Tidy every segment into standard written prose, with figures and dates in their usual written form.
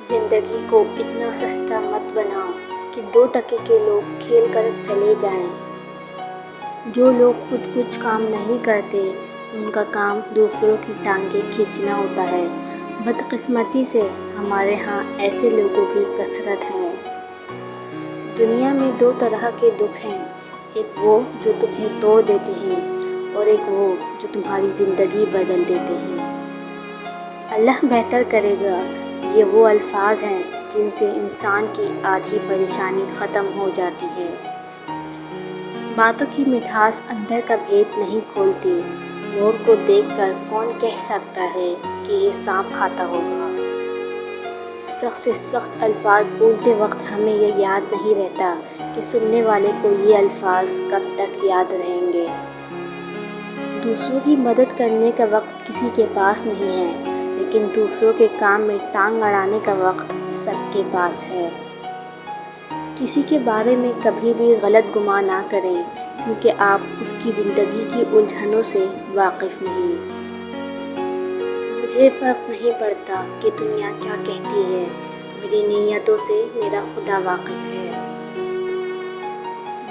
زندگی کو اتنا سستا مت بناؤ کہ 2 ٹکے کے لوگ کھیل کر چلے جائیں۔ جو لوگ خود کچھ کام نہیں کرتے ان کا کام دوسروں کی ٹانگیں کھینچنا ہوتا ہے۔ بدقسمتی سے ہمارے ہاں ایسے لوگوں کی کثرت ہے۔ دنیا میں 2 طرح کے دکھ ہیں، ایک وہ جو تمہیں توڑ دیتے ہیں اور ایک وہ جو تمہاری زندگی بدل دیتے ہیں۔ اللہ بہتر کرے گا، یہ وہ الفاظ ہیں جن سے انسان کی آدھی پریشانی ختم ہو جاتی ہے۔ باتوں کی مٹھاس اندر کا بھید نہیں کھولتی۔ مور کو دیکھ کر کون کہہ سکتا ہے کہ یہ سانپ کھاتا ہوگا؟ سخت سے سخت الفاظ بولتے وقت ہمیں یہ یاد نہیں رہتا کہ سننے والے کو یہ الفاظ کب تک یاد رہیں گے۔ دوسروں کی مدد کرنے کا وقت کسی کے پاس نہیں ہے، لیکن دوسروں کے کام میں ٹانگ اڑانے کا وقت سب کے پاس ہے۔ کسی کے بارے میں کبھی بھی غلط گمان نہ کریں، کیونکہ آپ اس کی زندگی کی الجھنوں سے واقف نہیں۔ مجھے فرق نہیں پڑتا کہ دنیا کیا کہتی ہے، میری نیتوں سے میرا خدا واقف ہے۔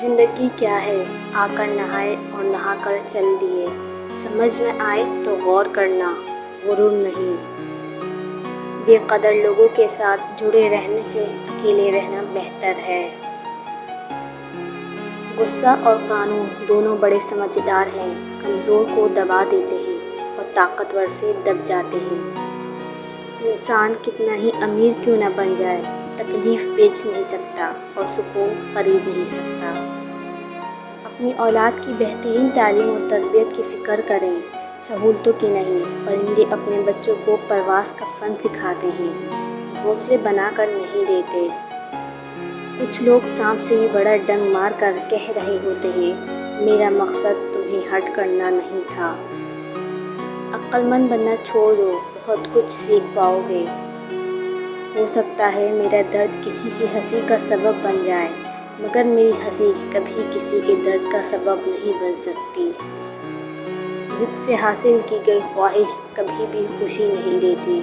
زندگی کیا ہے، آ کر نہائے اور نہا کر چل دیے۔ سمجھ میں آئے تو غور کرنا، غرور نہیں۔ بے قدر لوگوں کے ساتھ جڑے رہنے سے اکیلے رہنا بہتر ہے۔ غصہ اور قانون دونوں بڑے سمجھدار ہیں، کمزور کو دبا دیتے ہیں اور طاقتور سے دب جاتے ہیں۔ انسان کتنا ہی امیر کیوں نہ بن جائے، تکلیف بیچ نہیں سکتا اور سکون خرید نہیں سکتا۔ اپنی اولاد کی بہترین تعلیم اور تربیت کی فکر کریں، سہولتوں کی نہیں۔ پرندے اپنے بچوں کو پرواز کا فن سکھاتے ہیں، گھونسلے بنا کر نہیں دیتے۔ کچھ لوگ سانپ سے بھی بڑا ڈنگ مار کر کہہ رہے ہوتے ہیں، میرا مقصد تمہیں ہرٹ کرنا نہیں تھا۔ عقل مند بننا چھوڑ دو، بہت کچھ سیکھ پاؤ گے۔ ہو سکتا ہے میرا درد کسی کی ہنسی کا سبب بن جائے، مگر میری ہنسی کبھی کسی کے درد کا سبب نہیں بن سکتی۔ ضد سے حاصل کی گئی خواہش کبھی بھی خوشی نہیں دیتی۔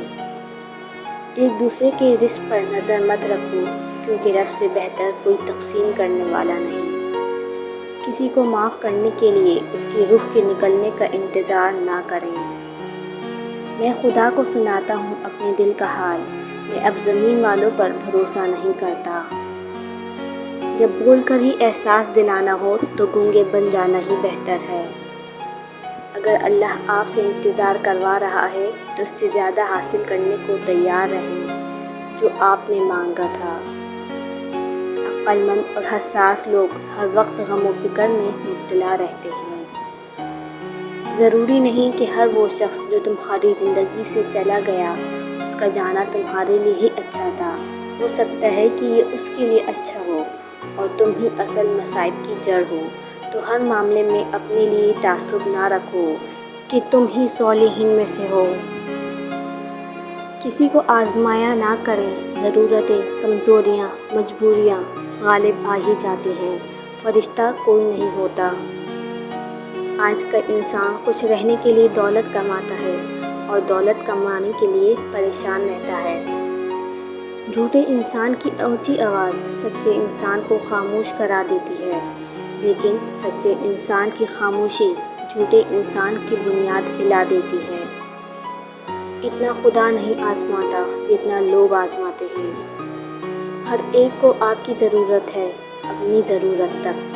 ایک دوسرے کے رزق پر نظر مت رکھو، کیونکہ رب سے بہتر کوئی تقسیم کرنے والا نہیں۔ کسی کو معاف کرنے کے لیے اس کی روح کے نکلنے کا انتظار نہ کریں۔ میں خدا کو سناتا ہوں اپنے دل کا حال، میں اب زمین والوں پر بھروسہ نہیں کرتا۔ جب بول کر ہی احساس دلانا ہو تو گونگے بن جانا ہی بہتر ہے۔ اگر اللہ آپ سے انتظار کروا رہا ہے تو اس سے زیادہ حاصل کرنے کو تیار رہیں جو آپ نے مانگا تھا۔ عقل مند اور حساس لوگ ہر وقت غم و فکر میں مبتلا رہتے ہیں۔ ضروری نہیں کہ ہر وہ شخص جو تمہاری زندگی سے چلا گیا اس کا جانا تمہارے لیے ہی اچھا تھا۔ ہو سکتا ہے کہ یہ اس کے لیے اچھا ہو اور تم ہی اصل مصائب کی جڑ ہو۔ تو ہر معاملے میں اپنے لیے تعصب نہ رکھو کہ تم ہی صالحین میں سے ہو۔ کسی کو آزمایا نہ کریں، ضرورتیں، کمزوریاں، مجبوریاں غالب آ ہی جاتی ہیں، فرشتہ کوئی نہیں ہوتا۔ آج کا انسان خوش رہنے کے لیے دولت کماتا ہے اور دولت کمانے کے لیے پریشان رہتا ہے۔ جھوٹے انسان کی اونچی آواز سچے انسان کو خاموش کرا دیتی ہے، لیکن سچے انسان کی خاموشی جھوٹے انسان کی بنیاد ہلا دیتی ہے۔ اتنا خدا نہیں آزماتا جتنا لوگ آزماتے ہیں۔ ہر ایک کو آپ کی ضرورت ہے، اپنی ضرورت تک۔